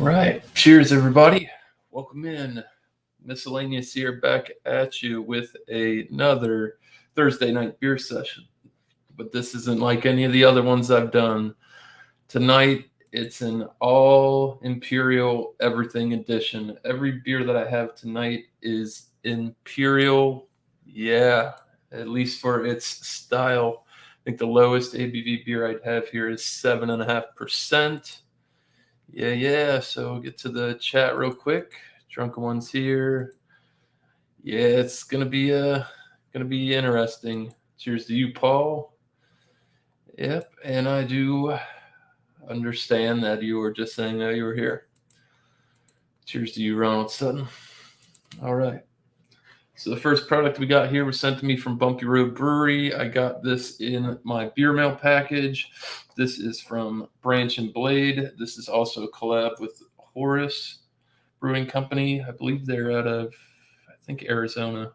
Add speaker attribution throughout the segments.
Speaker 1: All right. Cheers, everybody. Welcome in. Miscellaneous here, back at you with another Thursday night beer session. But this isn't like any of the other ones I've done. Tonight, it's an all Imperial everything edition. Every beer that I have tonight is Imperial. Yeah, at least for its style. I think the lowest ABV beer I'd have here is 7.5%. Yeah. So we'll get to the chat real quick. Drunken ones here. Yeah, it's gonna be interesting. Cheers to you, Paul. Yep, and I do understand that you were just saying that you were here. Cheers to you, Ronald Sutton. All right. So the first product we got here was sent to me from Bumpy Road Brewery. I got this in my beer mail package. This is from Branch and Blade. This is also a collab with Horace Brewing Company. I believe they're out of, I think, Arizona,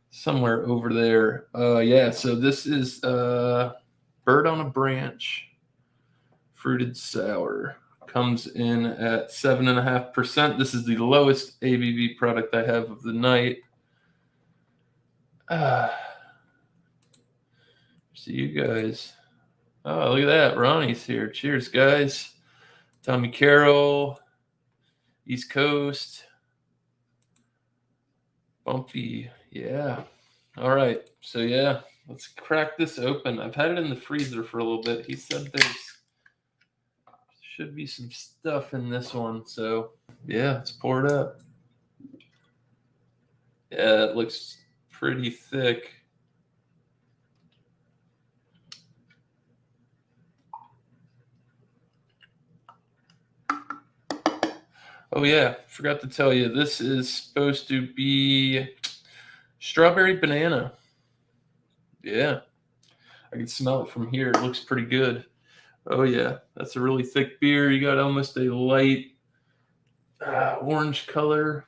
Speaker 1: somewhere over there. So this is Bird on a Branch fruited sour. Comes in at 7.5%. This is the lowest ABV product I have of the night. See you guys. Oh, look at that. Ronnie's here. Cheers, guys. Tommy Carroll, East Coast. Bumpy. Yeah. All right. So, yeah, let's crack this open. I've had it in the freezer for a little bit. He said there's should be some stuff in this one. So, yeah, let's pour it up. Yeah, it looks pretty thick. Oh, yeah, forgot to tell you, this is supposed to be strawberry banana. Yeah, I can smell it from here. It looks pretty good. Oh, yeah, that's a really thick beer. You got almost a light orange color.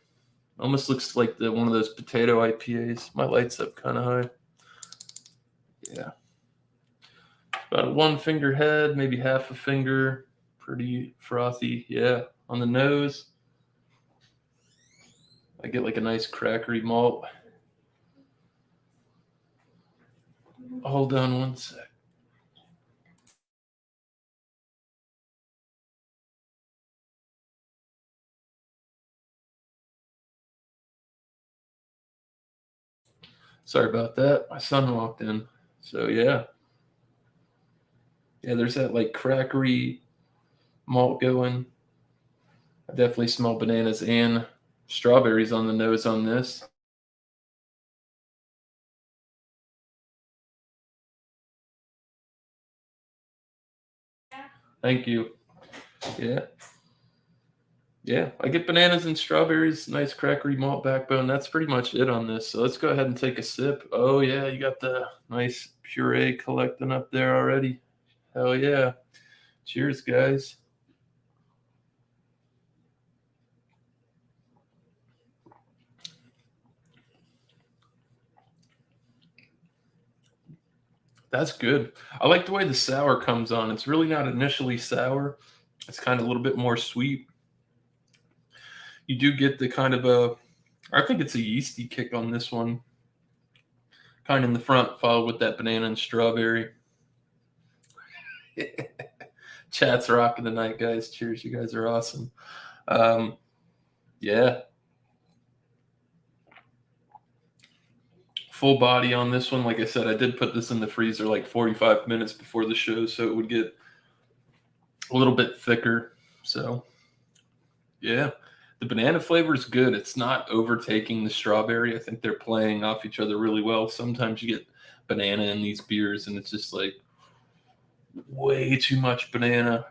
Speaker 1: Almost looks like one of those potato IPAs. My light's up kind of high. Yeah. About a 1 finger head, maybe half a finger. Pretty frothy. Yeah, on the nose. I get like a nice crackery malt. Hold on one sec. Sorry about that. My son walked in. So, yeah. Yeah, there's that like crackery malt going. I definitely smell bananas and strawberries on the nose on this. Thank you. Yeah. Yeah, I get bananas and strawberries, nice crackery malt backbone. That's pretty much it on this. So let's go ahead and take a sip. Oh, yeah, you got the nice puree collecting up there already. Hell yeah. Cheers, guys. That's good. I like the way the sour comes on. It's really not initially sour. It's kind of a little bit more sweet. You do get the kind of I think it's a yeasty kick on this one. Kind of in the front, followed with that banana and strawberry. Chat's rocking tonight, guys. Cheers. You guys are awesome. Yeah. Full body on this one. Like I said, I did put this in the freezer like 45 minutes before the show, so it would get a little bit thicker. So, yeah. The banana flavor is good. It's not overtaking the strawberry. I think they're playing off each other really well. Sometimes you get banana in these beers, and it's just like way too much banana.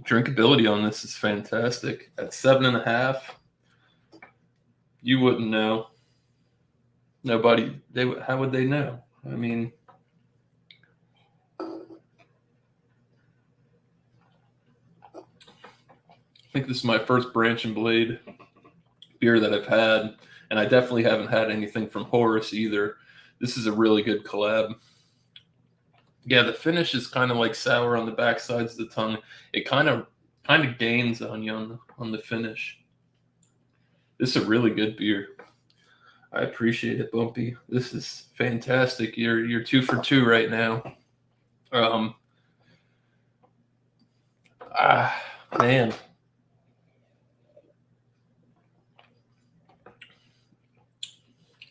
Speaker 1: Drinkability on this is fantastic. At 7.5, you wouldn't know. Nobody. How would they know? I mean, I think this is my first Branch and Blade beer that I've had, and I definitely haven't had anything from Horace either. This is a really good collab. Yeah, the finish is kind of like sour on the back sides of the tongue. It kind of kind of gains on you on the finish. This is a really good beer. I appreciate it, Bumpy. This is fantastic. You're 2 for 2 right now. Um, man,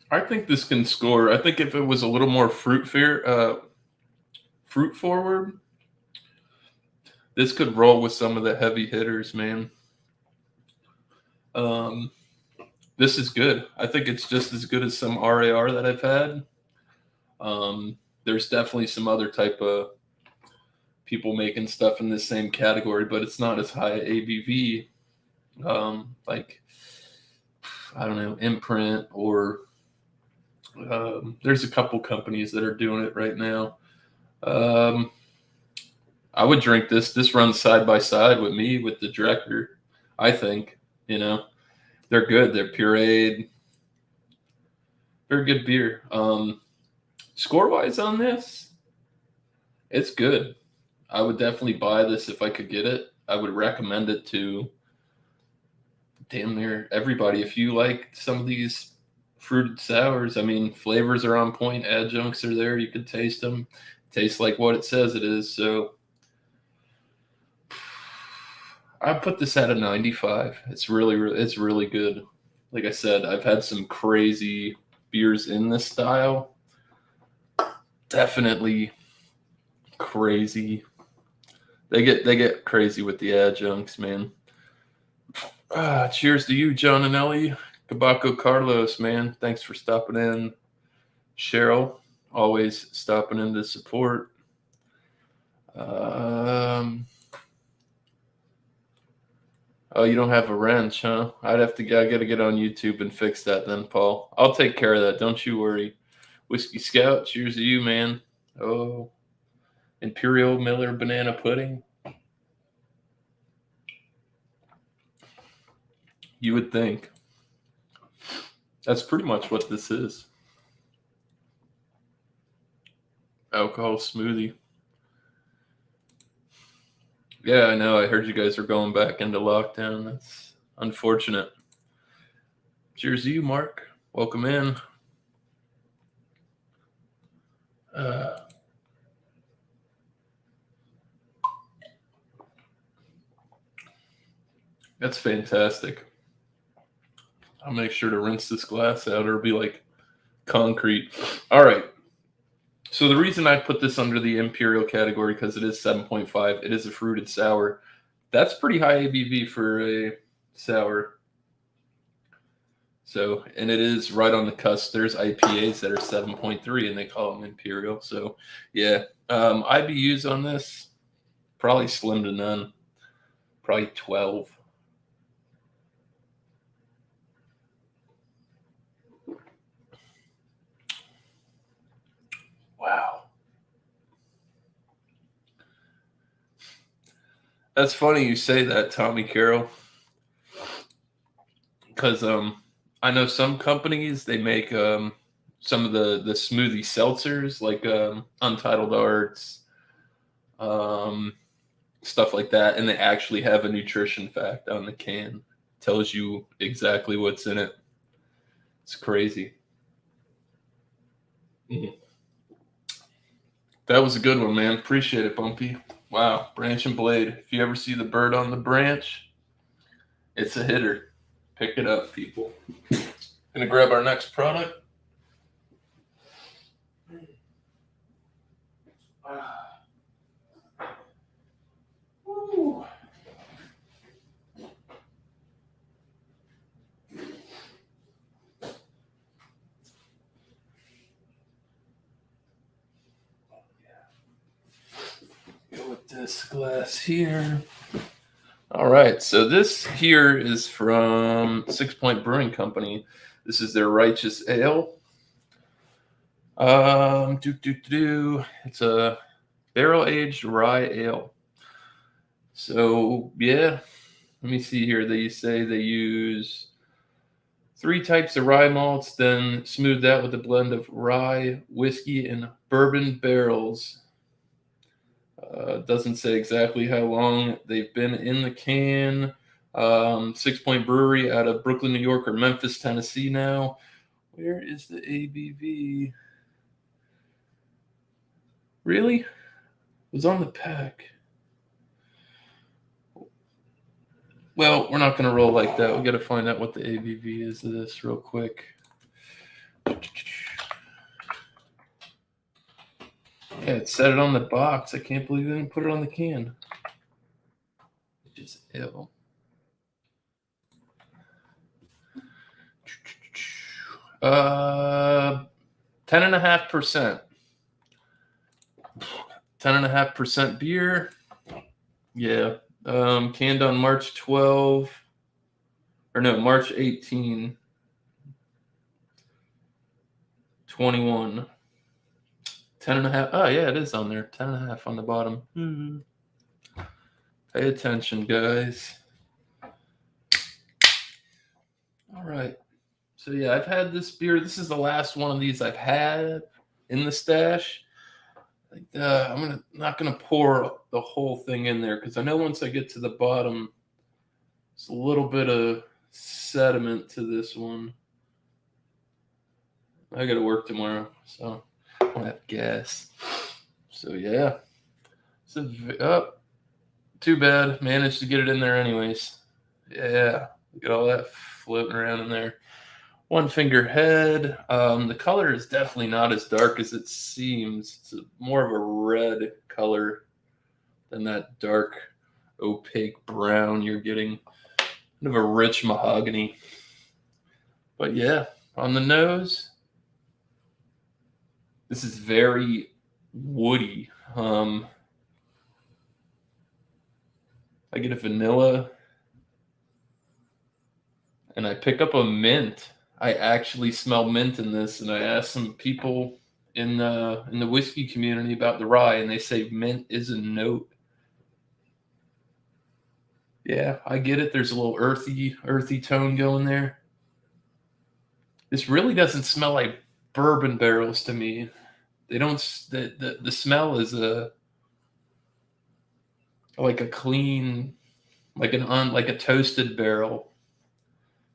Speaker 1: I think this can score. I think if it was a little more fruit forward, this could roll with some of the heavy hitters, man. Um, this is good. I think it's just as good as some RAR that I've had. There's definitely some other type of people making stuff in this same category, but it's not as high ABV. Like I don't know, Imprint or there's a couple companies that are doing it right now. I would drink this. This runs side by side with me with the director. I think they're good. They're pureed. Very good beer. Score wise on this, it's good. I would definitely buy this if I could get it. I would recommend it to damn near everybody. If you like some of these fruited sours, I mean, flavors are on point. Adjuncts are there. You can taste them. Tastes like what it says it is. So I put this at a 95. It's really good. Like I said, I've had some crazy beers in this style. Definitely crazy. They get crazy with the adjuncts, man. Cheers to you, John and Ellie. Cabaco Carlos, man. Thanks for stopping in. Cheryl, always stopping in to support. Oh, you don't have a wrench, huh? I gotta get on YouTube and fix that then, Paul. I'll take care of that. Don't you worry. Whiskey Scout, cheers to you, man. Oh, Imperial Miller banana pudding. You would think. That's pretty much what this is. Alcohol smoothie. Yeah, I know. I heard you guys are going back into lockdown. That's unfortunate. Cheers to you, Mark. Welcome in. That's fantastic. I'll make sure to rinse this glass out or it'll be like concrete. All right. So the reason I put this under the Imperial category, because it is 7.5, it is a fruited sour. That's pretty high ABV for a sour. So, and it is right on the cusp. There's IPAs that are 7.3 and they call them Imperial. So, yeah, IBUs on this, probably slim to none. Probably 12. Wow. That's funny you say that, Tommy Carroll. Because I know some companies, they make some of the smoothie seltzers, like Untitled Arts, stuff like that, and they actually have a nutrition fact on the can. Tells you exactly what's in it. It's crazy. Mhm. That was a good one, man. Appreciate it, Bumpy. Wow, Branch and Blade. If you ever see the bird on the branch, it's a hitter. Pick it up, people. Gonna grab our next product. Woo. Go with this glass here. All right, so this here is from 6 Point Brewing Company. This is their Righteous Ale. It's a barrel-aged rye ale. So, yeah, let me see here. They say they use 3 types of rye malts, then smooth that with a blend of rye, whiskey, and bourbon barrels. Doesn't say exactly how long they've been in the can. 6 Point Brewery out of Brooklyn, New York, or Memphis, Tennessee now. Where is the ABV? Really? It was on the pack. Well, we're not going to roll like that. We got to find out what the ABV is of this real quick. Yeah, it said it on the box. I can't believe they didn't put it on the can. Which is ill. 10.5%. 10.5% beer. Yeah. Canned on March 12. Or no, March 18. 21. 10.5. Oh, yeah, it is on there. 10.5 on the bottom. Mm-hmm. Pay attention, guys. All right. So, yeah, I've had this beer. This is the last one of these I've had in the stash. I'm not gonna pour the whole thing in there because I know once I get to the bottom, there's a little bit of sediment to this one. I got to work tomorrow, so I don't have gas. So yeah, too bad. Managed to get it in there anyways. Yeah, look at all that floating around in there. One finger head. The color is definitely not as dark as it seems. It's more of a red color than that dark, opaque brown you're getting. Kind of a rich mahogany. But yeah, on the nose, this is very woody. I get a vanilla, and I pick up a mint. I actually smell mint in this, and I asked some people in the whiskey community about the rye, and they say mint is a note. Yeah, I get it. There's a little earthy tone going there. This really doesn't smell like bourbon barrels to me. They don't. The smell is like a clean, like a toasted barrel.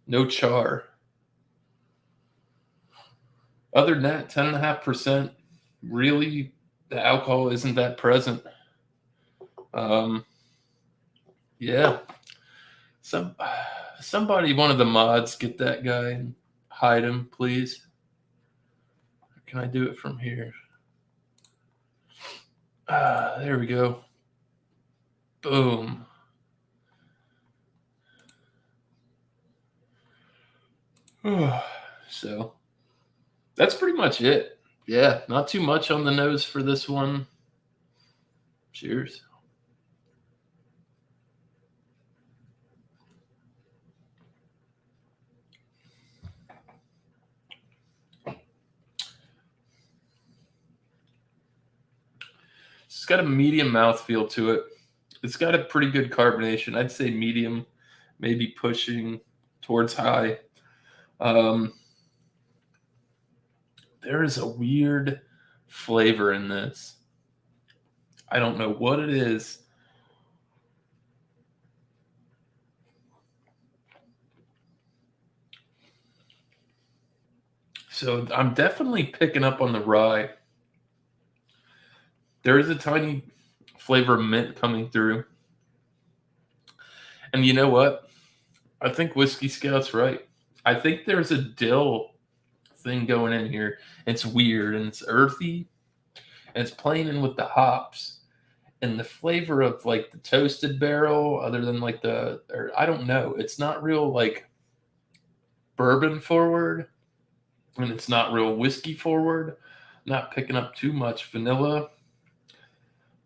Speaker 1: No char. Other than that, 10.5%. Really, the alcohol isn't that present. Yeah. Somebody, one of the mods, get that guy and hide him, please. Or can I do it from here? There we go. Boom. So that's pretty much it. Yeah, not too much on the nose for this one. Cheers. It's got a medium mouthfeel to it. It's got a pretty good carbonation. I'd say medium, maybe pushing towards high. There is a weird flavor in this. I don't know what it is. So I'm definitely picking up on the rye. There is a tiny flavor of mint coming through. And you know what? I think Whiskey Scout's right. I think there's a dill thing going in here. It's weird and it's earthy and it's playing in with the hops and the flavor of like the toasted barrel, other than like or I don't know. It's not real like bourbon forward and it's not real whiskey forward. Not picking up too much vanilla,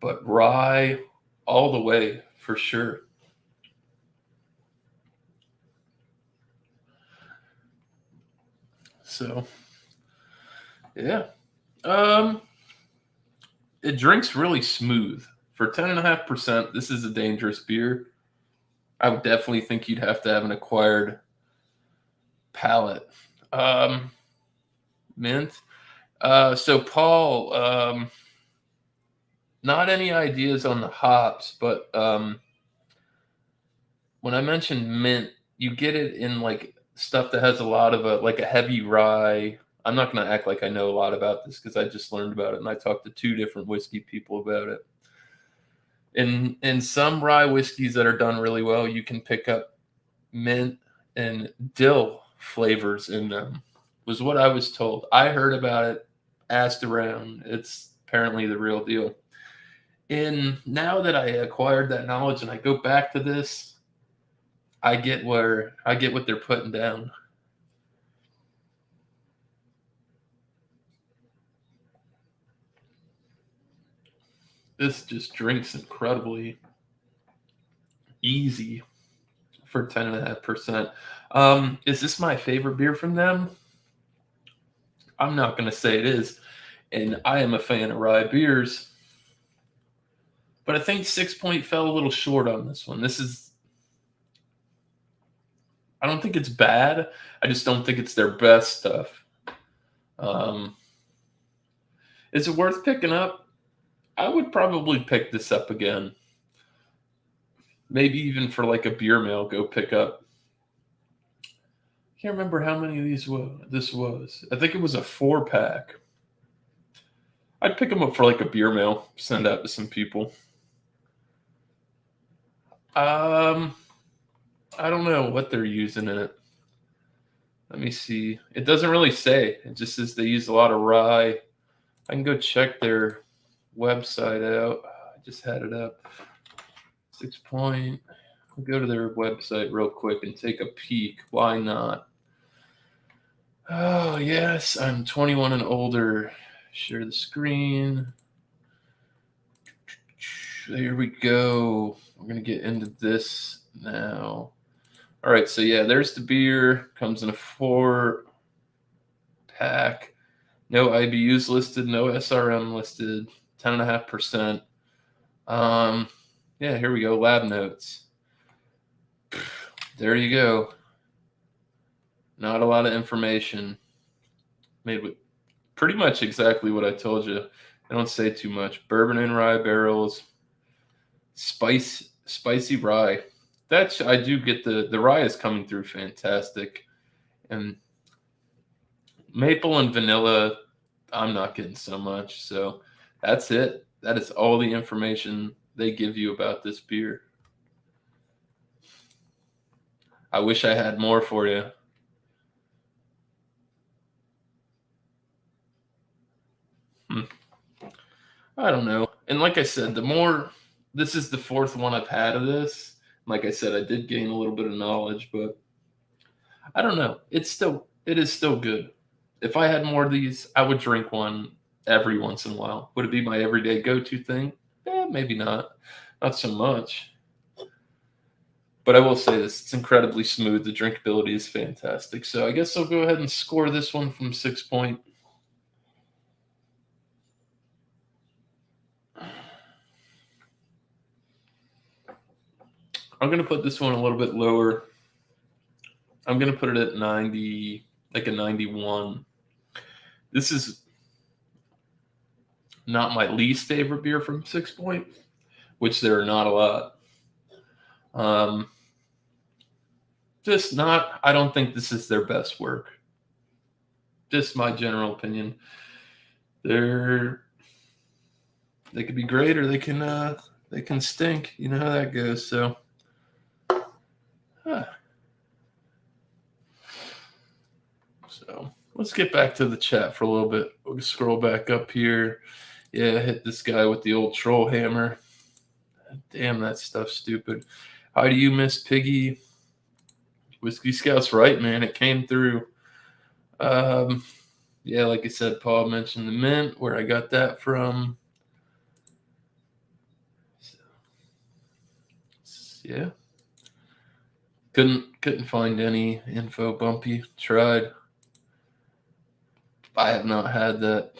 Speaker 1: but rye all the way for sure. So, yeah. It drinks really smooth. For 10.5%, this is a dangerous beer. I would definitely think you'd have to have an acquired palate. Mint. So Paul, not any ideas on the hops, but when I mentioned mint, you get it in like stuff that has a lot of like a heavy rye. I'm not going to act like I know a lot about this because I just learned about it and I talked to two different whiskey people about it. In some rye whiskeys that are done really well, you can pick up mint and dill flavors in them. Was what I was told. I heard about it, asked around. It's apparently the real deal. And now that I acquired that knowledge and I go back to this, I get what they're putting down. This just drinks incredibly easy for 10.5%. Is this my favorite beer from them? I'm not going to say it is. And I am a fan of rye beers. But I think 6 Point fell a little short on this one. I don't think it's bad. I just don't think it's their best stuff. Um, is it worth picking up? I would probably pick this up again. Maybe even for like a beer mail, go pick up. Can't remember how many of this was. I think it was a 4-pack. I'd pick them up for like a beer mail, send out to some people. Um, I don't know what they're using in it. Let me see. It doesn't really say. It just says they use a lot of rye. I can go check their website out. I just had it up. 6 Point. I'll go to their website real quick and take a peek. Why not? Oh, yes, I'm 21 and older. Share the screen. Here we go. We're going to get into this now. All right, so yeah, there's the beer. Comes in a 4-pack. No IBUs listed, no SRM listed, 10.5%. Yeah, here we go. Lab notes. There you go. Not a lot of information. Made with pretty much exactly what I told you. I don't say too much. Bourbon and rye barrels, spicy rye. I do get the rye is coming through fantastic, and maple and vanilla. I'm not getting so much. So that's it. That is all the information they give you about this beer. I wish I had more for you. I don't know. And like I said, this is the fourth one I've had of this. Like I said, I did gain a little bit of knowledge, but I don't know. It is still good. If I had more of these, I would drink one every once in a while. Would it be my everyday go-to thing? Maybe not. Not so much. But I will say this, it's incredibly smooth. The drinkability is fantastic. So I guess I'll go ahead and score this one from 6 Point. I'm going to put this one a little bit lower. I'm going to put it at 90, like a 91. This is not my least favorite beer from 6 Point, which there are not a lot. Just not, I don't think this is their best work. Just my general opinion. They could be great or they can stink. You know how that goes. So So let's get back to the chat for a little bit. We'll scroll back up here. Yeah, hit this guy with the old troll hammer. Damn, that stuff's stupid. How do you miss Piggy? Whiskey Scout's right, man. It came through. Yeah, like I said, Paul mentioned the mint, where I got that from. Yeah. Couldn't find any info. Bumpy tried. I have not had that.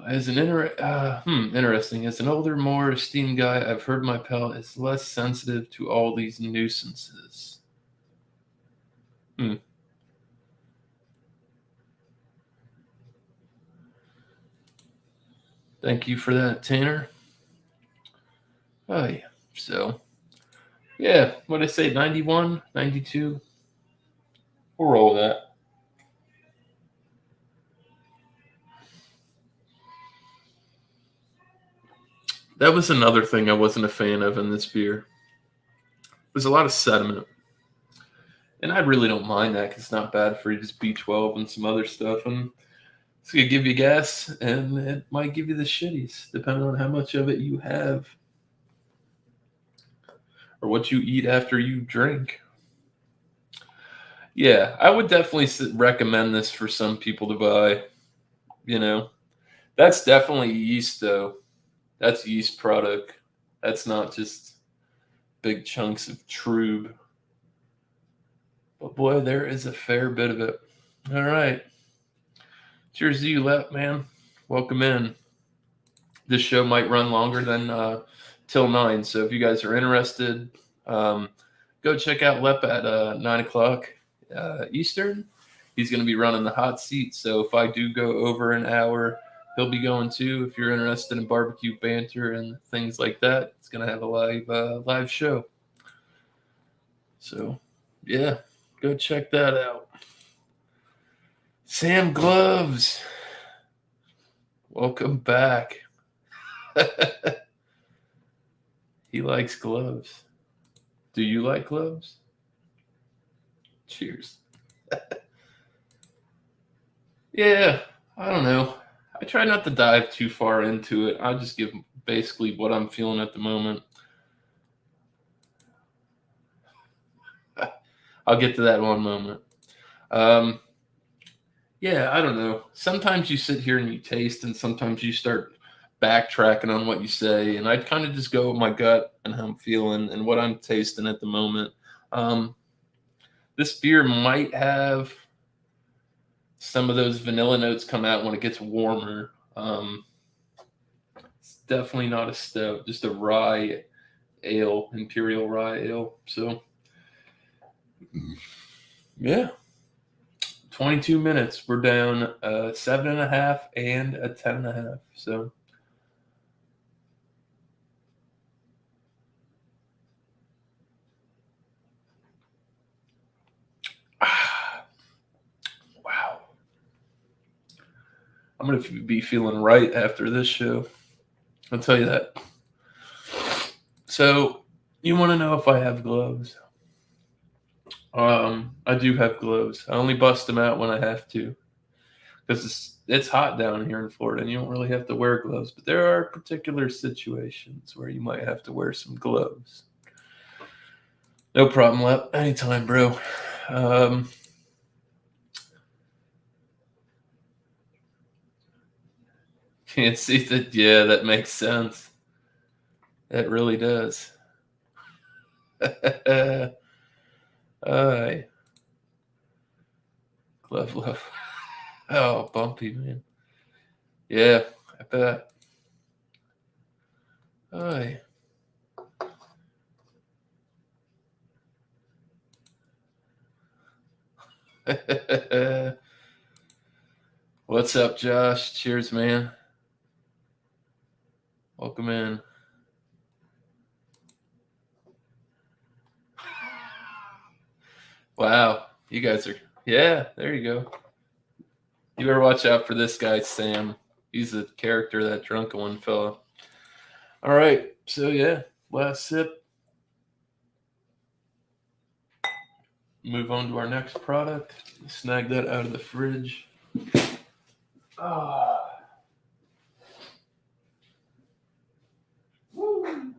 Speaker 1: Interesting. As an older, more esteemed guy, I've heard my palate is less sensitive to all these nuisances. Thank you for that, Tanner. Oh, yeah. So, yeah, what did I say? 91, 92? We'll roll with that. That was another thing I wasn't a fan of in this beer. There's a lot of sediment. And I really don't mind that because it's not bad for you. Just B12 and some other stuff. And it's going to give you gas and it might give you the shitties, depending on how much of it you have or what you eat after you drink. Yeah, I would definitely recommend this for some people to buy. You know, that's definitely yeast, though. That's yeast product. That's not just big chunks of trube. But boy, there is a fair bit of it. All right. Cheers to you, Lep, man. Welcome in. This show might run longer than till 9. So if you guys are interested, go check out Lep at 9 o'clock Eastern. He's going to be running the hot seat. So if I do go over an hour, he'll be going too. If you're interested in barbecue banter and things like that, it's going to have a live show. So, yeah, go check that out. Sam Gloves, welcome back. He likes gloves. Do you like gloves? Cheers. Yeah, I don't know. I try not to dive too far into it. I just give basically what I'm feeling at the moment. I'll get to that in one moment. Yeah, I don't know. Sometimes you sit here and you taste, and sometimes you start backtracking on what you say. And I kind of just go with my gut and how I'm feeling and what I'm tasting at the moment. This beer might have some of those vanilla notes come out when it gets warmer. It's definitely not a stout, just a rye ale, Imperial rye ale. So, yeah. 22 minutes. We're down 7.5 and a 10.5. So, wow. I'm going to be feeling right after this show. I'll tell you that. So, you want to know if I have gloves? I do have gloves. I only bust them out when I have to because it's hot down here in Florida and you don't really have to wear gloves. But there are particular situations where you might have to wear some gloves. No problem, Lep. Anytime, bro. Can't see that. Yeah, that makes sense. That really does. Aye. Glove love. Oh, bumpy, man. Yeah, I bet. Aye. What's up, Josh? Cheers, man. Welcome in. Wow, you guys are. Yeah, there you go. You better watch out for this guy, Sam. He's the character, that drunken one fella. All right, so yeah, last sip. Move on to our next product. Snag that out of the fridge. Ah. Woo.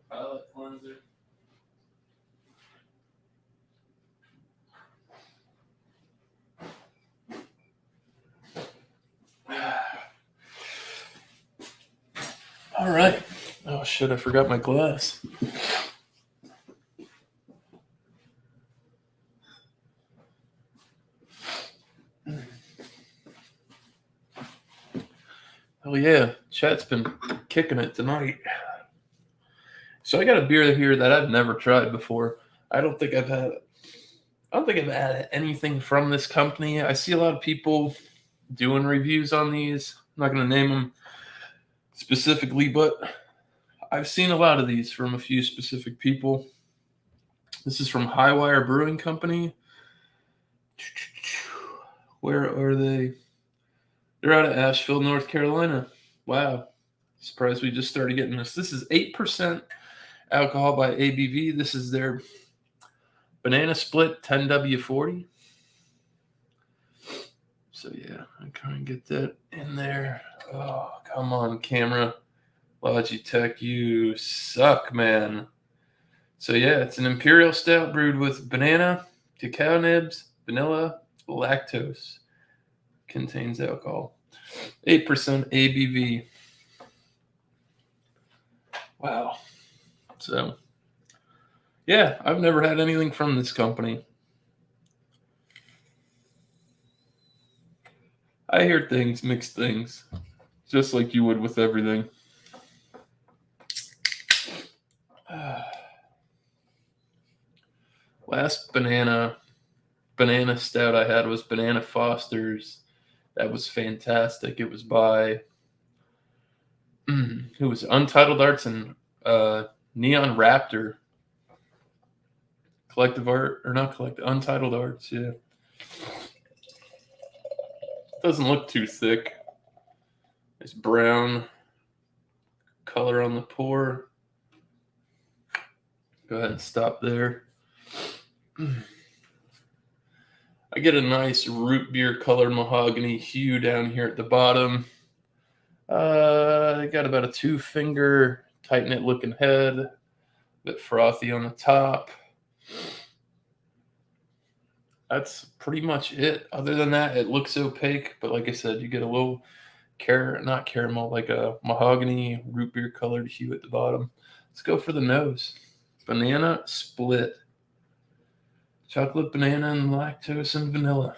Speaker 1: Palate cleanser. All right. Oh shit! I forgot my glass. Oh yeah, chat's been kicking it tonight. So I got a beer here that I've never tried before. I don't think I've had I don't think I've had anything from this company. I see a lot of people doing reviews on these. I'm not going to name them specifically, but I've seen a lot of these from a few specific people. This is from Highwire Brewing Company. Where are they? They're out of Asheville, North Carolina. Wow. Surprised we just started getting this. This is 8% alcohol by ABV. This is their Banana Split 10W40. So yeah, I kind of get that in there. Oh, come on, camera. Logitech, you suck, man. So yeah, it's an Imperial Stout brewed with banana, cacao nibs, vanilla, lactose. Contains alcohol. 8% ABV. Wow. So yeah, I've never had anything from this company. I hear things, mixed things, just like you would with everything. Last banana stout I had was Banana Foster's. That was fantastic. It was by who was Untitled Arts and Neon Raptor. Collective Art, or not collective, Untitled Arts, yeah. Doesn't look too thick. It's brown color on the pour. Go ahead and stop there. I get a nice root beer colored mahogany hue down here at the bottom. I got about a 2-finger tight knit looking head, a bit frothy on the top. That's pretty much it. Other than that, it looks opaque, but like I said, you get a little not caramel, like a mahogany root beer colored hue at the bottom. Let's go for the nose. Banana Split. Chocolate, banana, and lactose and vanilla.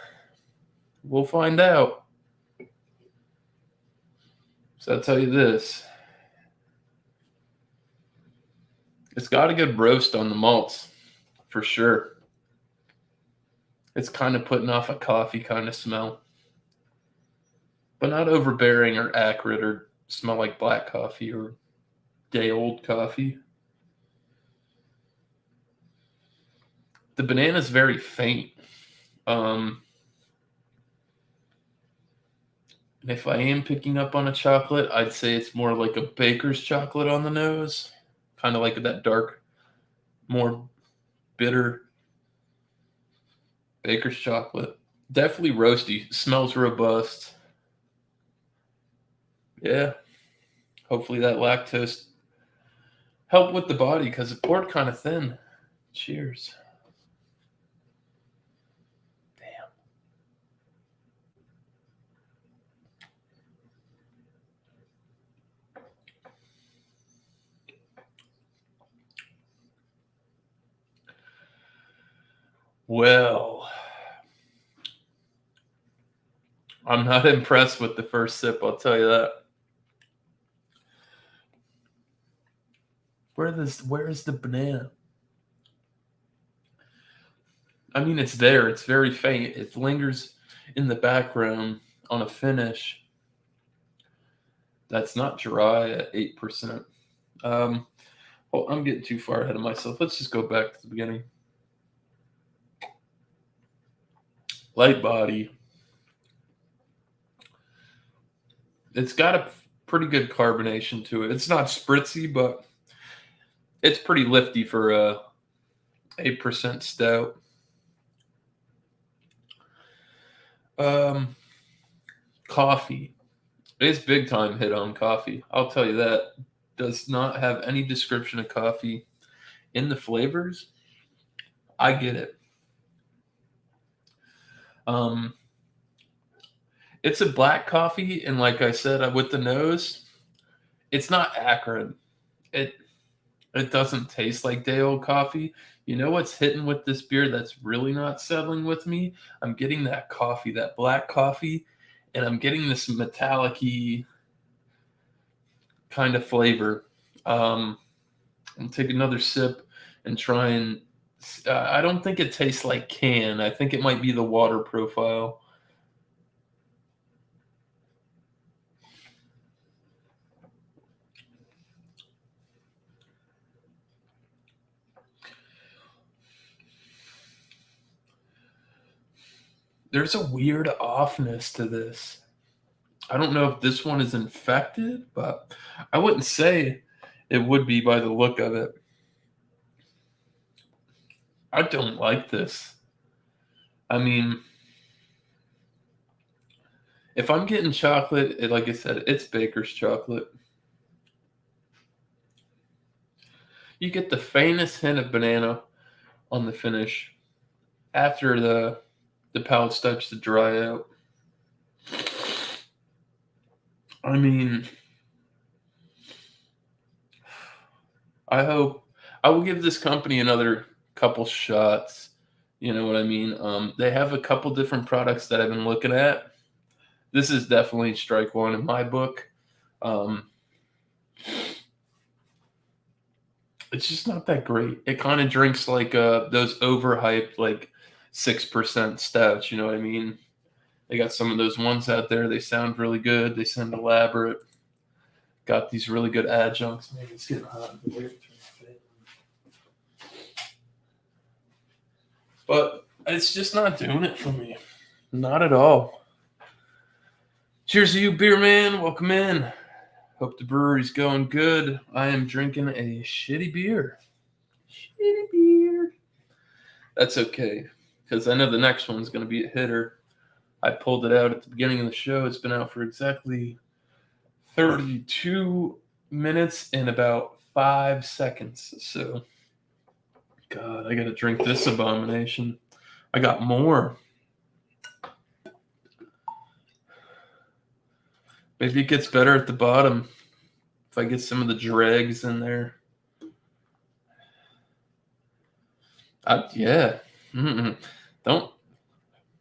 Speaker 1: We'll find out. So I'll tell you this. It's got a good roast on the malts, for sure. It's kind of putting off a coffee kind of smell, but not overbearing or acrid or smell like black coffee or day-old coffee. The banana is very faint. And if I am picking up on a chocolate, I'd say it's more like a baker's chocolate on the nose, kind of like that dark, more bitter baker's chocolate. Definitely roasty. Smells robust. Yeah. Hopefully that lactose helped with the body because it poured kind of thin. Cheers. Damn. Well, I'm not impressed with the first sip, I'll tell you that. Where is the banana? I mean, it's there. It's very faint. It lingers in the background on a finish that's not dry at 8%. Well, I'm getting too far ahead of myself. Let's just go back to the beginning. Light body. It's got a pretty good carbonation to it. It's not spritzy, but it's pretty lifty for a 8% stout. Coffee. It's big time hit on coffee. I'll tell you that. Does not have any description of coffee in the flavors. I get it. It's a black coffee, and like I said, with the nose, it's not acrid. It doesn't taste like day old coffee. You know what's hitting with this beer that's really not settling with me? I'm getting that coffee, that black coffee, and I'm getting this metallic-y kind of flavor. and take another sip and try and. I don't think it tastes like can. I think it might be the water profile. There's a weird offness to this. I don't know if this one is infected, but I wouldn't say it would be by the look of it. I don't like this. I mean, if I'm getting chocolate, like I said, it's Baker's chocolate. You get the faintest hint of banana on the finish after the palate starts to dry out. I mean, I hope I will give this company another couple shots. You know what I mean? They have a couple different products that I've been looking at. This is definitely strike one in my book. It's just not that great. It kind of drinks like those overhyped like 6% stouts. You know what I mean? They got some of those ones out there. They sound really good. They sound elaborate. Got these really good adjuncts. Maybe it's getting hot in here. But it's just not doing it for me. Not at all. Cheers to you, beer man. Welcome in. Hope the brewery's going good. I am drinking a shitty beer. Shitty beer. That's okay, because I know the next one's going to be a hitter. I pulled it out at the beginning of the show. It's been out for exactly 32 minutes and about 5 seconds. So, God, I got to drink this abomination. I got more. Maybe it gets better at the bottom if I get some of the dregs in there. Yeah. Don't.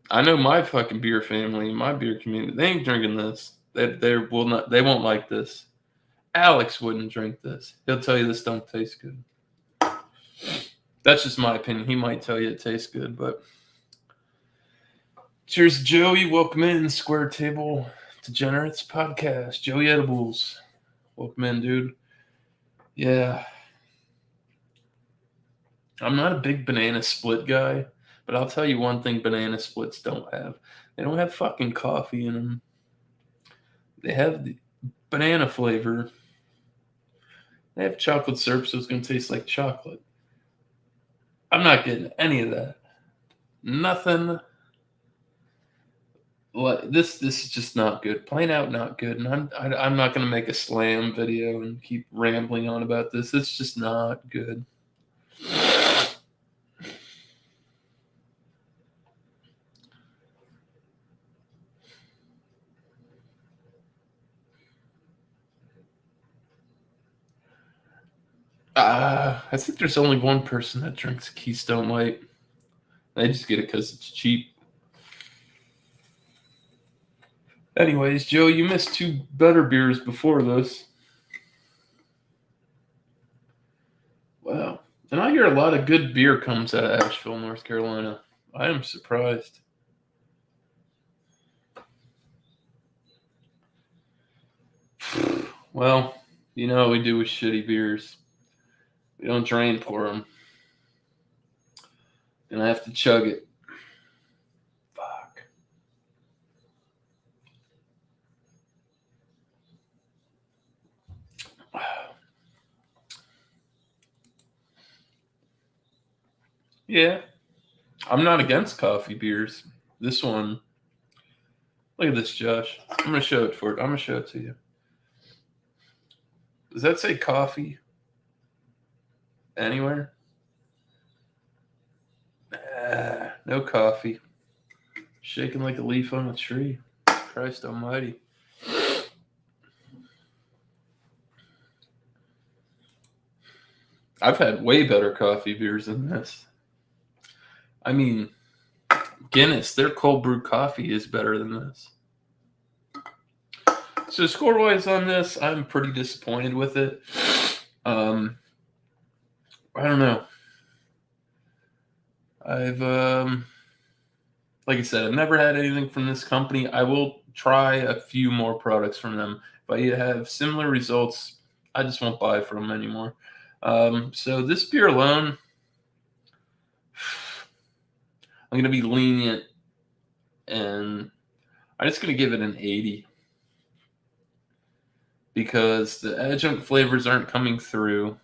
Speaker 1: I know my fucking beer family, my beer community. They ain't drinking this. They will not. They won't like this. Alex wouldn't drink this. He'll tell you this don't taste good. That's just my opinion. He might tell you it tastes good, but cheers, Joey. Welcome in Square Table Degenerates podcast. Joey Edibles. Welcome in, dude. Yeah. I'm not a big banana split guy, but I'll tell you one thing banana splits don't have. They don't have fucking coffee in them. They have the banana flavor. They have chocolate syrup, so it's going to taste like chocolate. I'm not getting any of that. Nothing. Like this is just not good. Plain out not good. And I'm not going to make a slam video and keep rambling on about this. It's just not good. I think there's only one person that drinks Keystone Light. They just get it because it's cheap. Anyways, Joe, you missed 2 better beers before this. Wow. And I hear a lot of good beer comes out of Asheville, North Carolina. I am surprised. Well, you know what we do with shitty beers. We don't drain pour them. And I have to chug it. Fuck. Yeah. I'm not against coffee beers. This one. Look at this, Josh. I'm going to show it for it. I'm going to show it to you. Does that say coffee anywhere? No coffee. Shaking like a leaf on a tree. Christ almighty. I've had way better coffee beers than this. I mean, Guinness, their cold brew coffee is better than this. So score-wise on this, I'm pretty disappointed with it. I don't know. I've like I said, I've never had anything from this company. I will try a few more products from them. If I have similar results, I just won't buy from them anymore. So this beer alone, I'm gonna be lenient, and I'm just gonna give it an 80 because the adjunct flavors aren't coming through.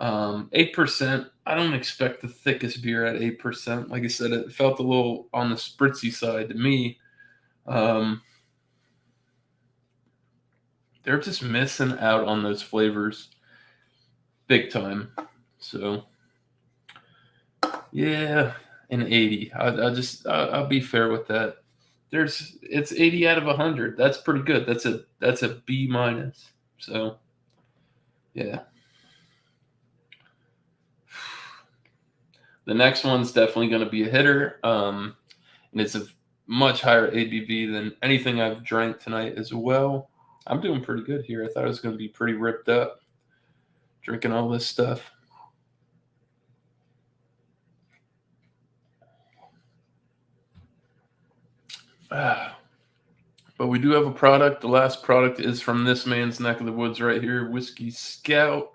Speaker 1: 8%. I don't expect the thickest beer at 8%. Like I said, it felt a little on the spritzy side to me. Um, they're just missing out on those flavors big time. So yeah, an 80. I'll be fair with that. It's 80 out of 100. That's pretty good. That's a B minus. So yeah. The next one's definitely going to be a hitter. And it's a much higher ABV than anything I've drank tonight as well. I'm doing pretty good here. I thought I was going to be pretty ripped up drinking all this stuff. But we do have a product. The last product is from this man's neck of the woods right here, Whiskey Scout.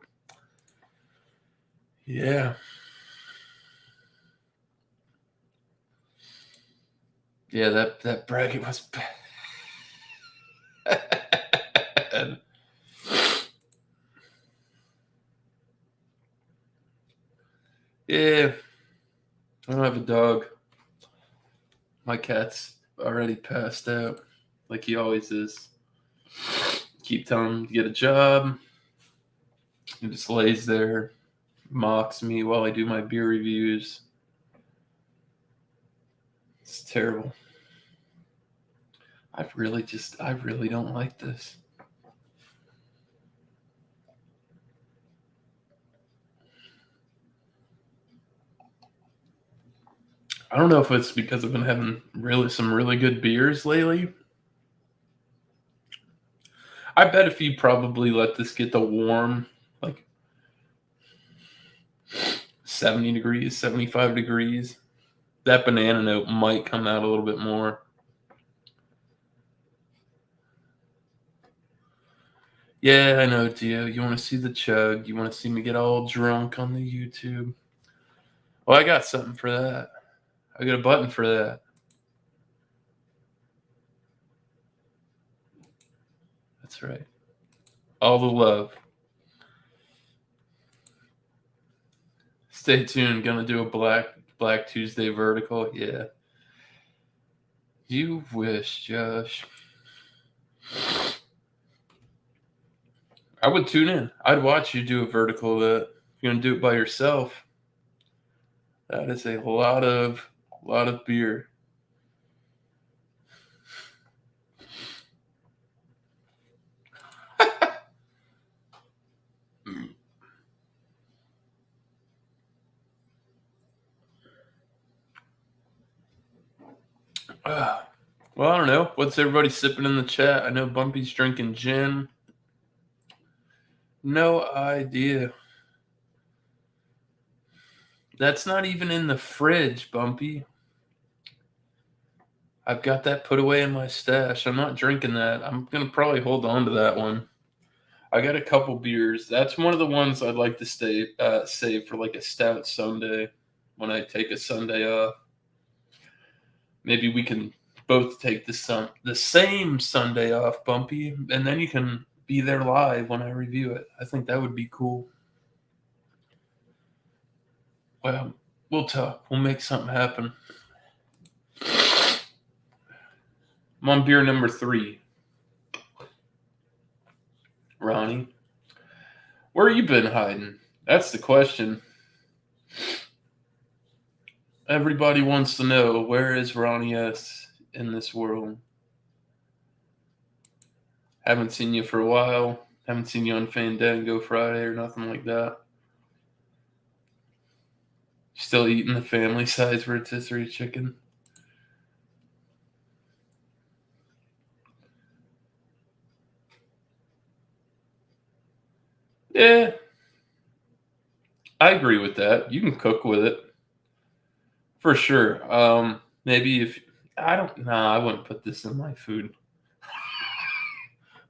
Speaker 1: Yeah. Yeah, that bracket was bad. Yeah. I don't have a dog. My cat's already passed out, like he always is. Keep telling him to get a job. He just lays there, mocks me while I do my beer reviews. It's terrible. I really don't like this. I don't know if it's because I've been having some really good beers lately. I bet if you probably let this get to warm, like 70 degrees, 75 degrees, that banana note might come out a little bit more. Yeah, I know, Gio. You want to see the chug. You want to see me get all drunk on the YouTube. Well, I got something for that. I got a button for that. That's right. All the love. Stay tuned. Gonna do a Black Tuesday vertical. Yeah. You wish, Josh. I would tune in. I'd watch you do a vertical that you're gonna do it by yourself. That is a lot of beer. Well, I don't know. What's everybody sipping in the chat? I know Bumpy's drinking gin. No idea. That's not even in the fridge, Bumpy. I've got that put away in my stash. I'm not drinking that. I'm going to probably hold on to that one. I got a couple beers. That's one of the ones I'd like to save for like a stout Sunday when I take a Sunday off. Maybe we can both take the same Sunday off, Bumpy, and then you can be there live when I review it. I think that would be cool. Well, we'll talk. We'll make something happen. I'm on beer number 3. Ronnie, where you been hiding? That's the question. Everybody wants to know, where is Ronnie S. in this world? Haven't seen you for a while. Haven't seen you on Fandango Friday or nothing like that. Still eating the family size rotisserie chicken? Yeah. I agree with that. You can cook with it for sure. Maybe if I don't, nah, I wouldn't put this in my food.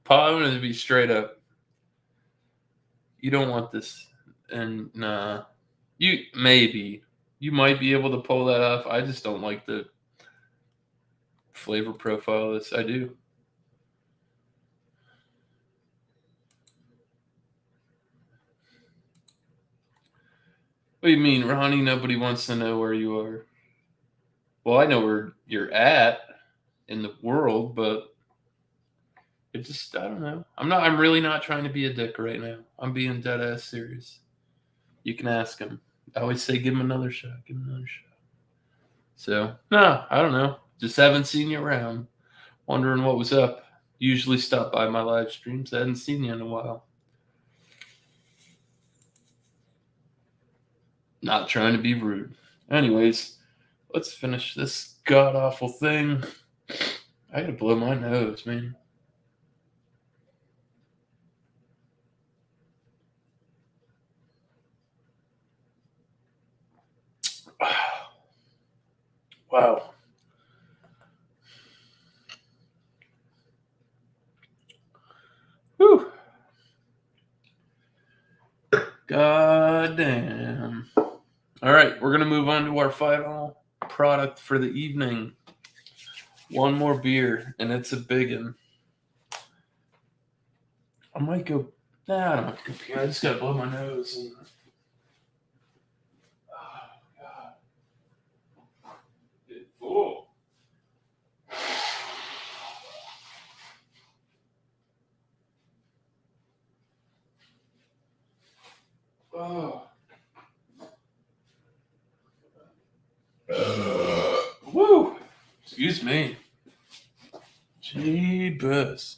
Speaker 1: Paul, I'm gonna be straight up. You don't want this, and nah, you might be able to pull that off. I just don't like the flavor profile of this. I do. What do you mean, Ronnie? Nobody wants to know where you are. Well, I know where you're at in the world, but it just, I don't know. I'm really not trying to be a dick right now. I'm being dead ass serious. You can ask him. I always say, give him another shot, give him another shot. So, no, I don't know. Just haven't seen you around. Wondering what was up. Usually stop by my live streams. I hadn't seen you in a while. Not trying to be rude. Anyways, let's finish this god awful thing. I gotta blow my nose, man. Wow. Whew. God damn. All right, we're gonna move on to our final product for the evening. One more beer, and it's a big one. I might go. Nah, I don't have to go pee. I just gotta blow my nose. And, oh, God. It's full. Oh. Woo! Excuse me. Jeebus.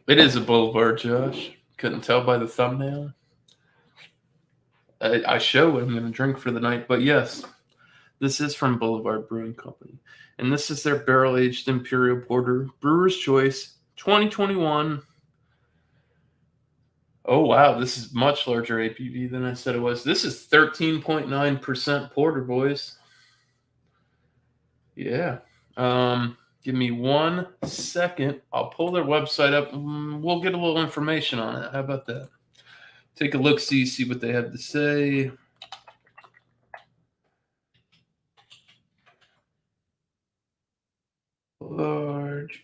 Speaker 1: It is a Boulevard, Josh. Couldn't tell by the thumbnail. I show what I'm going to drink for the night, but yes, this is from Boulevard Brewing Company. And this is their barrel aged Imperial Porter Brewer's Choice 2021. Oh, wow. This is much larger ABV than I said it was. This is 13.9% porter, boys. Yeah. Give me 1 second. I'll pull their website up. We'll get a little information on it. How about that? Take a look, see what they have to say. Large.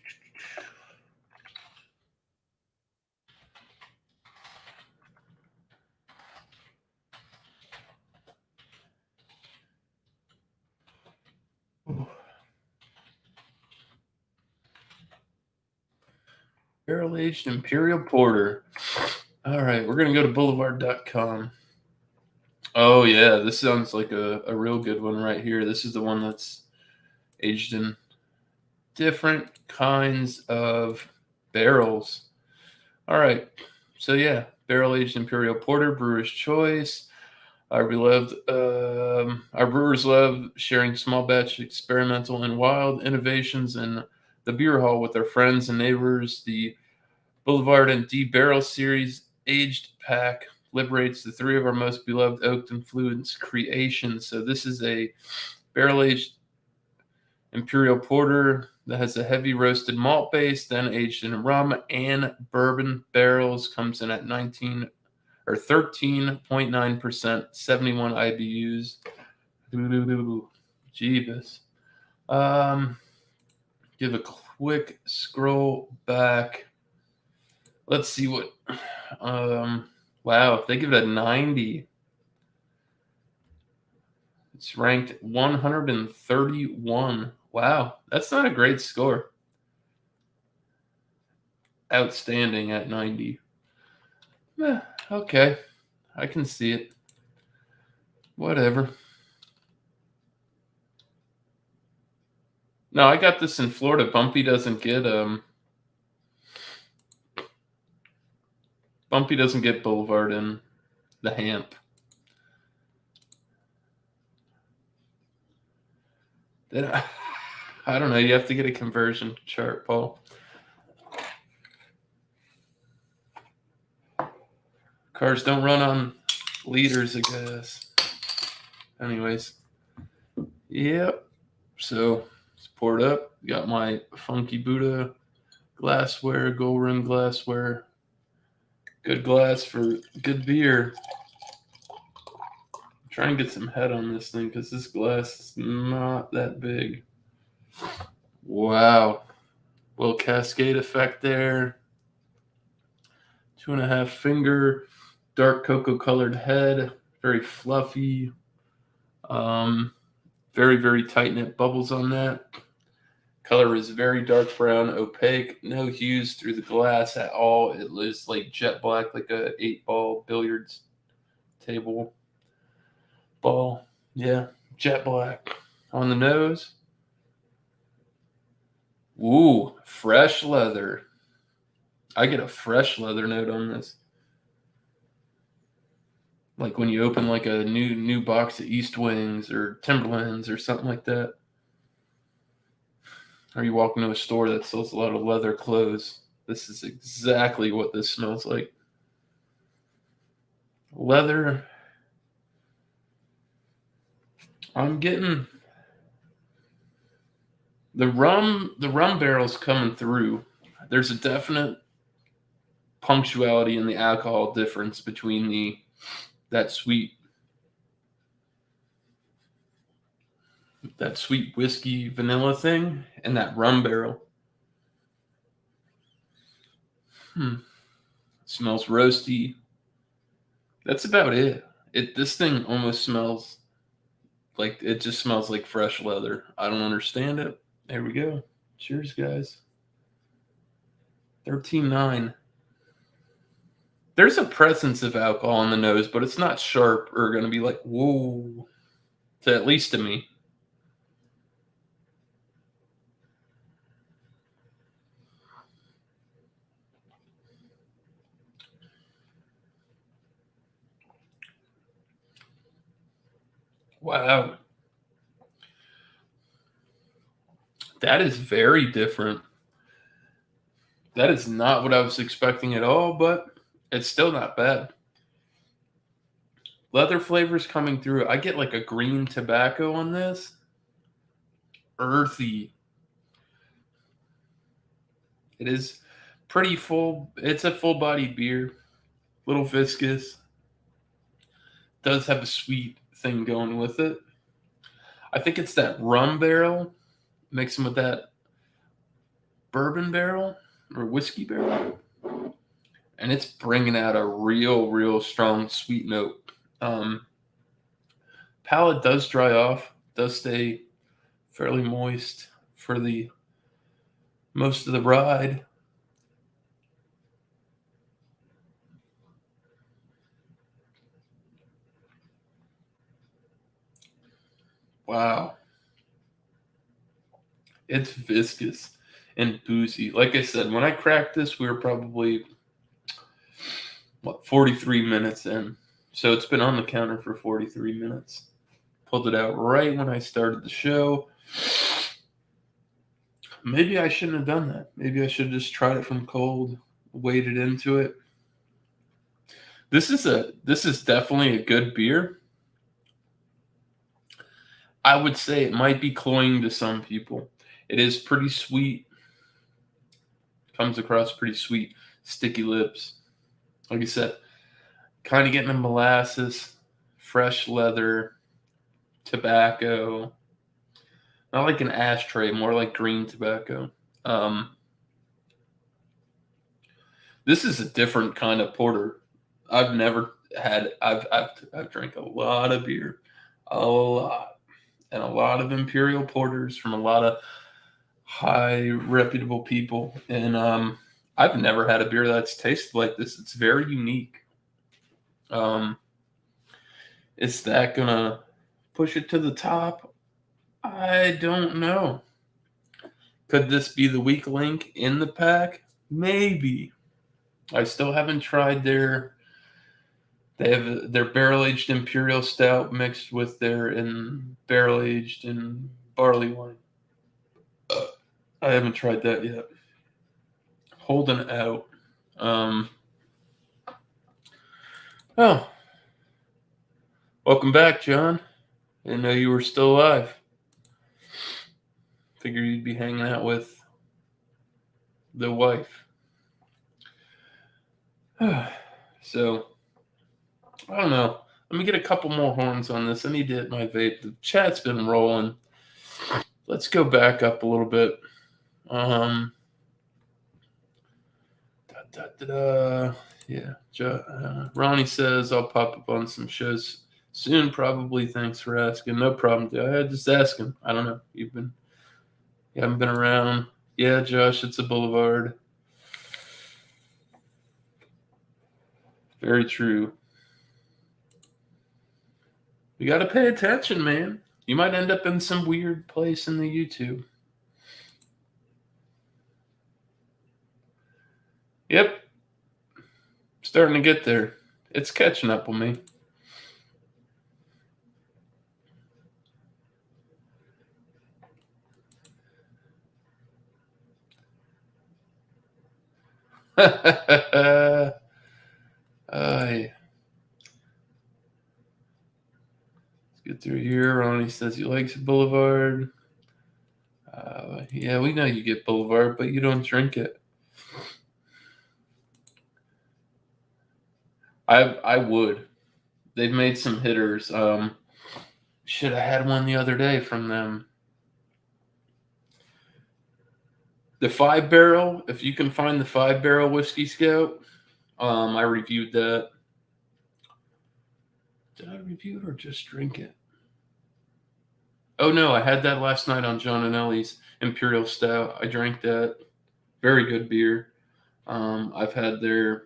Speaker 1: Barrel aged Imperial Porter. All right, we're going to go to boulevard.com. Oh, yeah, this sounds like a real good one right here. This is the one that's aged in different kinds of barrels. All right, so yeah, barrel aged Imperial Porter, Brewer's Choice. Our brewers love sharing small batch, experimental, and wild innovations in the beer hall with their friends and neighbors. The Boulevard and D Barrel Series aged pack liberates the three of our most beloved oaked influenced creations. So this is a barrel aged Imperial Porter that has a heavy roasted malt base, then aged in rum and bourbon barrels. Comes in at 19 or 13.9%, 71 IBUs. Jeebus. Give a quick scroll back. Let's see what. Wow, they give it a 90. It's ranked 131. Wow, that's not a great score. Outstanding at 90. Okay, I can see it. Whatever. No, I got this in Florida. Bumpy doesn't get Boulevard in the Hamp. Then I don't know. You have to get a conversion chart, Paul. Cars don't run on liters of gas. Anyways, yep. So it's poured up. Got my funky Buddha glassware, gold rim glassware. Good glass for good beer. Try and get some head on this thing because this glass is not that big. Wow. Little cascade effect there. 2.5 finger, dark cocoa colored head, very fluffy. Very, very tight knit bubbles on that. Color is very dark brown, opaque, no hues through the glass at all. It is like jet black, like a 8-ball billiards table ball. Yeah, jet black. On the nose. Ooh, fresh leather. I get a fresh leather note on this. Like when you open like a new box of East Wings or Timberlands or something like that. Or you walk into a store that sells a lot of leather clothes. This is exactly what this smells like. Leather. I'm getting the rum barrel's coming through. There's a definite punctuality in the alcohol difference between that sweet whiskey vanilla thing and that rum barrel. It smells roasty. That's about it. This thing almost smells like it just smells like fresh leather. I don't understand it. There we go. Cheers, guys. 13.9. There's a presence of alcohol in the nose, but it's not sharp or going to be like, whoa, at least to me. Wow. That is very different. That is not what I was expecting at all, but it's still not bad. Leather flavors coming through. I get like a green tobacco on this. Earthy. It is pretty full. It's a full-bodied beer. Little viscous. Does have a sweet thing going with it. I think it's that rum barrel mixing with that bourbon barrel or whiskey barrel. And it's bringing out a real strong sweet note. Palate does dry off, does stay fairly moist for the most of the ride. Wow. It's viscous and boozy. Like I said, when I cracked this, we were probably 43 minutes in. So it's been on the counter for 43 minutes. Pulled it out right when I started the show. Maybe I shouldn't have done that. Maybe I should have just tried it from cold, waded into it. This is definitely a good beer. I would say it might be cloying to some people. It is pretty sweet. Comes across pretty sweet, sticky lips. Like I said, kind of getting a molasses, fresh leather, tobacco. Not like an ashtray, more like green tobacco. This is a different kind of porter. I've never had. I've drank a lot of beer, a lot, and a lot of Imperial porters from a lot of high reputable people, and I've never had a beer that's tasted like this. It's very unique. Is that gonna push it to the top? I don't know. Could this be the weak link in the pack? Maybe. I still haven't tried they have their barrel aged Imperial stout mixed with their barrel aged in barley wine. I haven't tried that yet. Holding out. Well, welcome back, John. Didn't know you were still alive. Figured you'd be hanging out with the wife. So, I don't know. Let me get a couple more horns on this. I need to hit my vape. The chat's been rolling. Let's go back up a little bit. Yeah. Ronnie says I'll pop up on some shows soon. Probably. Thanks for asking. No problem. Just asking. I don't know. You haven't been around. Yeah, Josh. It's a boulevard. Very true. You got to pay attention, man. You might end up in some weird place in the YouTube. Yep. Starting to get there. It's catching up with me. Let's get through here. Ronnie says he likes Boulevard. Yeah, we know you get Boulevard, but you don't drink it. I would. They've made some hitters. Should have had one the other day from them. The 5-barrel, if you can find the 5-barrel Whiskey Scout, I reviewed that. Did I review it or just drink it? Oh no, I had that last night on John and Ellie's Imperial Stout. I drank that. Very good beer. I've had their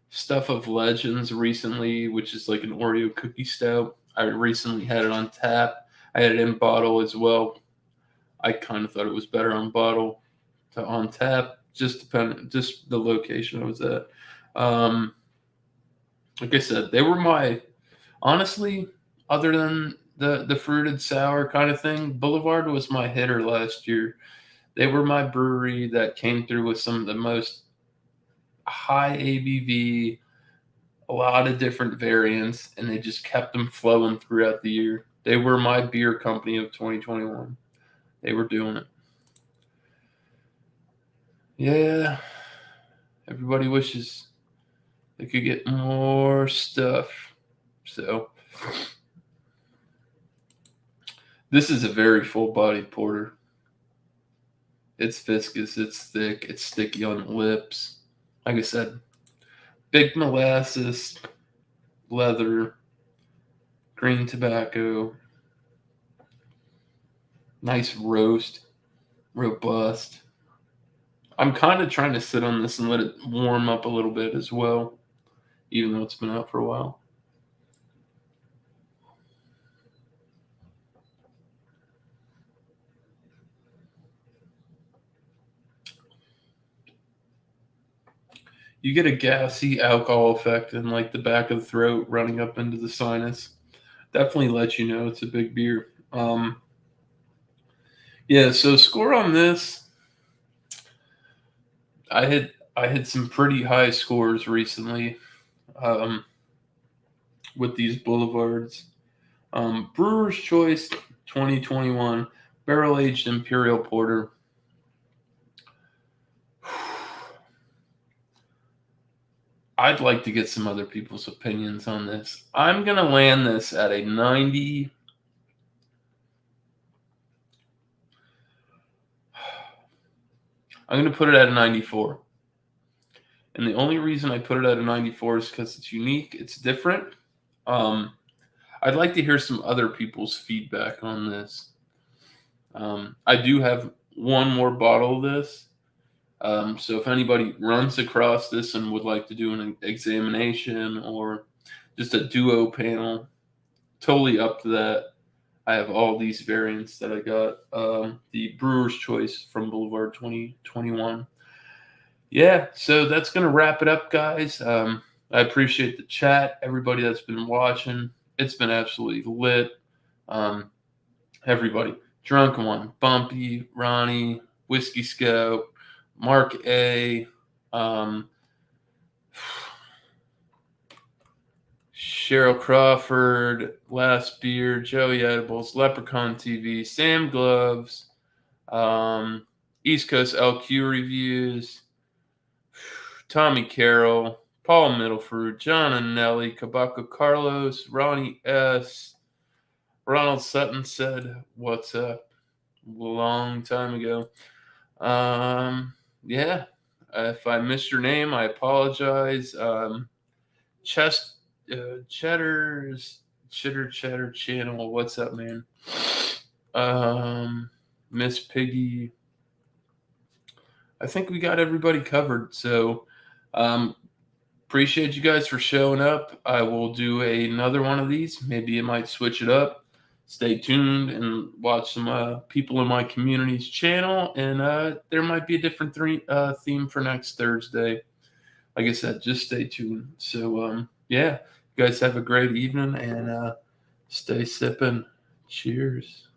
Speaker 1: Stuff of Legends recently, which is like an Oreo cookie stout. I recently had it on tap. I had it in bottle as well. I kind of thought it was better on bottle to on tap, just the location I was at. Like I said, they were honestly, other than the fruited sour kind of thing, Boulevard was my hitter last year. They were my brewery that came through with some of the most high ABV, a lot of different variants, and they just kept them flowing throughout the year. They were my beer company of 2021. They were doing it. Yeah, everybody wishes they could get more stuff. So, this is a very full-bodied porter. It's viscous, it's thick, it's sticky on the lips. Like I said, big molasses, leather, green tobacco, nice roast, robust. I'm kind of trying to sit on this and let it warm up a little bit as well, even though it's been out for a while. You get a gassy alcohol effect in like the back of the throat running up into the sinus. Definitely lets you know it's a big beer. Yeah, so score on this. I had some pretty high scores recently with these boulevards. Brewer's Choice 2021 Barrel Aged Imperial Porter. I'd like to get some other people's opinions on this. I'm going to land this at a 90. I'm going to put it at a 94. And the only reason I put it at a 94 is because it's unique. It's different. I'd like to hear some other people's feedback on this. I do have one more bottle of this. So if anybody runs across this and would like to do an examination or just a duo panel, totally up to that. I have all these variants that I got. The Brewer's Choice from Boulevard 2021. Yeah, so that's going to wrap it up, guys. I appreciate the chat, everybody that's been watching. It's been absolutely lit. Everybody, Drunk One, Bumpy, Ronnie, Whiskey Scout, Mark A. Cheryl Crawford, Last Beer, Joey Edibles, Leprechaun TV, Sam Gloves, East Coast LQ Reviews, Tommy Carroll, Paul Middlefruit, John and Nelly, Kabako Carlos, Ronnie S. Ronald Sutton said, "What's up?" A long time ago. Yeah. If I missed your name, I apologize. Chest Cheddar channel. What's up, man? Miss Piggy. I think we got everybody covered. So appreciate you guys for showing up. I will do another one of these. Maybe I might switch it up. Stay tuned and watch some people in my community's channel. And there might be a different theme for next Thursday. Like I said, just stay tuned. So, yeah, you guys have a great evening and stay sipping. Cheers.